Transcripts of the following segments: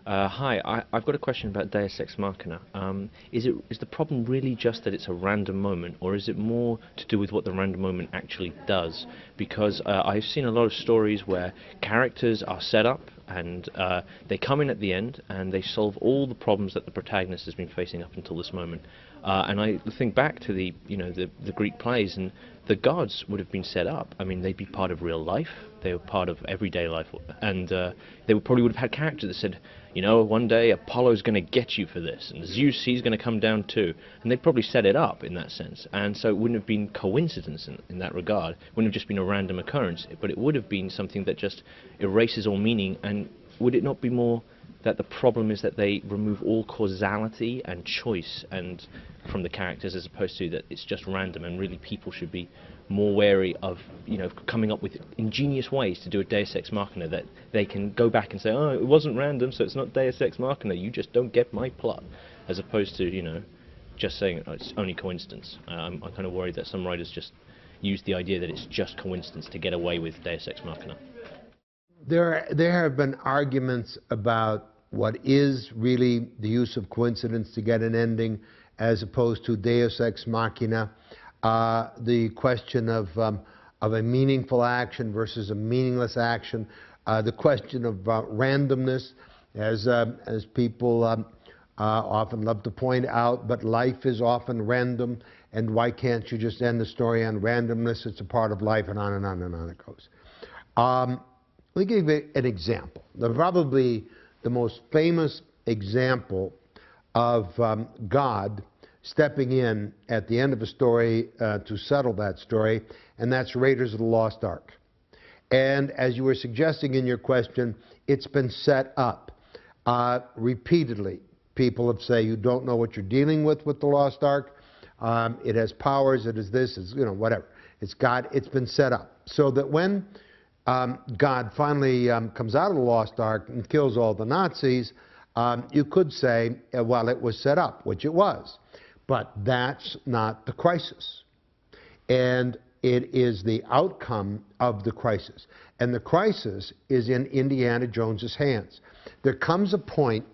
Hi, I've got a question about Deus Ex Machina. Is the problem really just that it's a random moment, or is it more to do with what the random moment actually does? Because I've seen a lot of stories where characters are set up and they come in at the end and they solve all the problems that the protagonist has been facing up until this moment. And I think back to the Greek plays, and the gods would have been set up. I mean, they'd be part of real life. They were part of everyday life, and probably would have had characters that said, you know, one day Apollo's going to get you for this, and Zeus, he's going to come down too. And they'd probably set it up in that sense. And so it wouldn't have been coincidence in that regard. It wouldn't have just been a random occurrence, but it would have been something that just erases all meaning. And would it not be more that the problem is that they remove all causality and choice and from the characters, as opposed to that it's just random, and really people should be more wary of, you know, coming up with ingenious ways to do a Deus Ex Machina that they can go back and say, oh, it wasn't random, so it's not Deus Ex Machina, you just don't get my plot, as opposed to, you know, just saying, oh, it's only coincidence. I'm kind of worried that some writers just use the idea that it's just coincidence to get away with Deus Ex Machina. There have been arguments about what is really the use of coincidence to get an ending as opposed to Deus Ex Machina. The question of a meaningful action versus a meaningless action. The question of randomness, as people often love to point out, but life is often random, and why can't you just end the story on randomness? It's a part of life, and on and on and on it goes. Let me give you an example. Probably the most famous example of God stepping in at the end of a story to settle that story, and that's Raiders of the Lost Ark. And as you were suggesting in your question, it's been set up repeatedly. People have said, you don't know what you're dealing with the Lost Ark. It has powers, it is this, it's, you know, whatever. It's God, it's been set up. So that when God finally comes out of the Lost Ark and kills all the Nazis, you could say, well, it was set up, which it was. But that's not the crisis. And it is the outcome of the crisis. And the crisis is in Indiana Jones's hands. There comes a point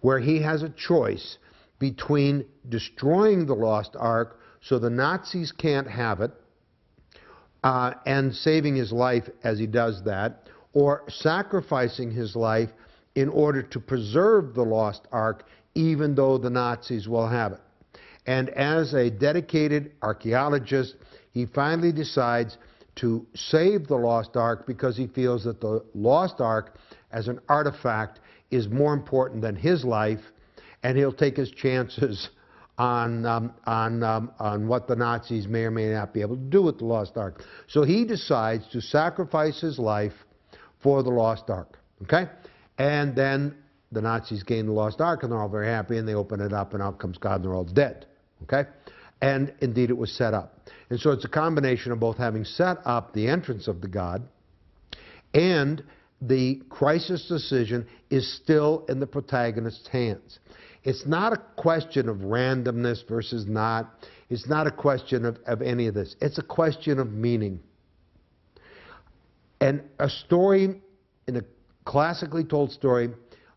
where he has a choice between destroying the Lost Ark so the Nazis can't have it, and saving his life as he does that, or sacrificing his life in order to preserve the Lost Ark, even though the Nazis will have it. And as a dedicated archaeologist, he finally decides to save the Lost Ark because he feels that the Lost Ark as an artifact is more important than his life, and he'll take his chances on what the Nazis may or may not be able to do with the Lost Ark. So he decides to sacrifice his life for the Lost Ark, okay? And then the Nazis gain the Lost Ark, and they're all very happy, and they open it up, and out comes God, and they're all dead, okay? And indeed, it was set up. And so it's a combination of both having set up the entrance of the God, and the crisis decision is still in the protagonist's hands. It's not a question of randomness versus not. It's not a question of any of this. It's a question of meaning. And a story, in a classically told story,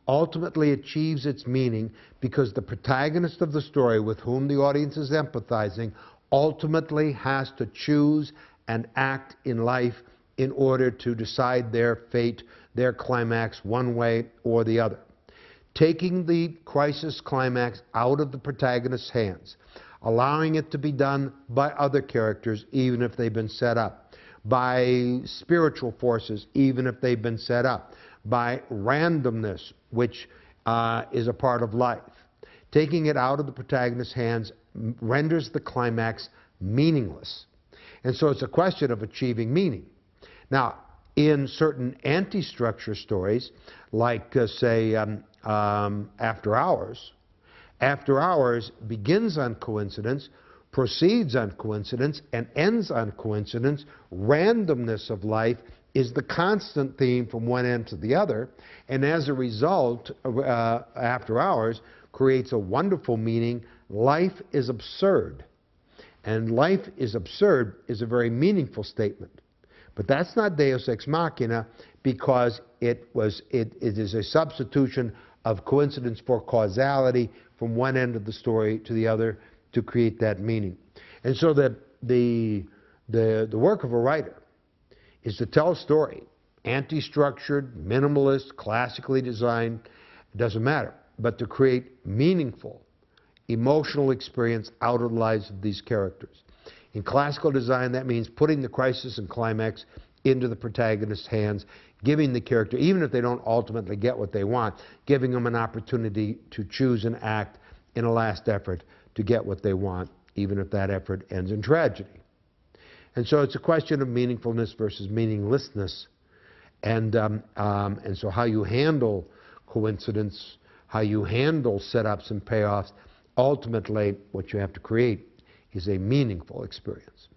ultimately achieves its meaning because the protagonist of the story, with whom the audience is empathizing, ultimately has to choose and act in life in order to decide their fate, their climax, one way or the other. Taking the crisis climax out of the protagonist's hands, allowing it to be done by other characters, even if they've been set up, by spiritual forces, even if they've been set up, by randomness, which is a part of life. Taking it out of the protagonist's hands renders the climax meaningless. And so it's a question of achieving meaning. Now, in certain anti-structure stories, like, say, After Hours begins on coincidence, proceeds on coincidence, and ends on coincidence. Randomness of life is the constant theme from one end to the other, and as a result, After Hours creates a wonderful meaning. Life is absurd. And life is absurd is a very meaningful statement. But that's not Deus Ex Machina, because it is a substitution of coincidence for causality from one end of the story to the other to create that meaning. And so the work of a writer is to tell a story, anti-structured, minimalist, classically designed, it doesn't matter, but to create meaningful, emotional experience out of the lives of these characters. In classical design, that means putting the crisis and climax into the protagonist's hands, giving the character, even if they don't ultimately get what they want, giving them an opportunity to choose and act in a last effort to get what they want, even if that effort ends in tragedy. And so it's a question of meaningfulness versus meaninglessness. And so how you handle coincidence, how you handle setups and payoffs, ultimately what you have to create is a meaningful experience.